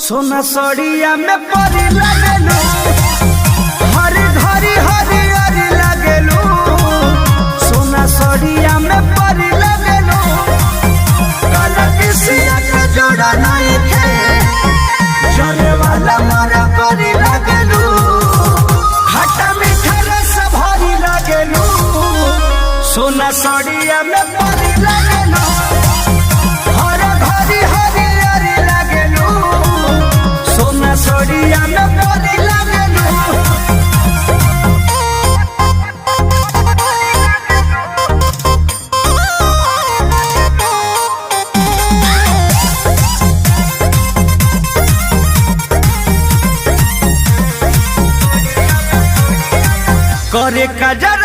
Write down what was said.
सोना सड़िया में परी लगेलू, हरी घरी हरी हरी लगेलू। सोना सड़िया में परी लगेलू, काला किसिया के जोड़ा नहीं थे, जले वाला मारा परी लगेलू। खट्टा मीठा रस भरी लगेलू, सोना सड़िया में परी लगेलू, हरी घरी हरी हरी लगेलू। सोना सड़िया में परी लगेलू। करे कजरा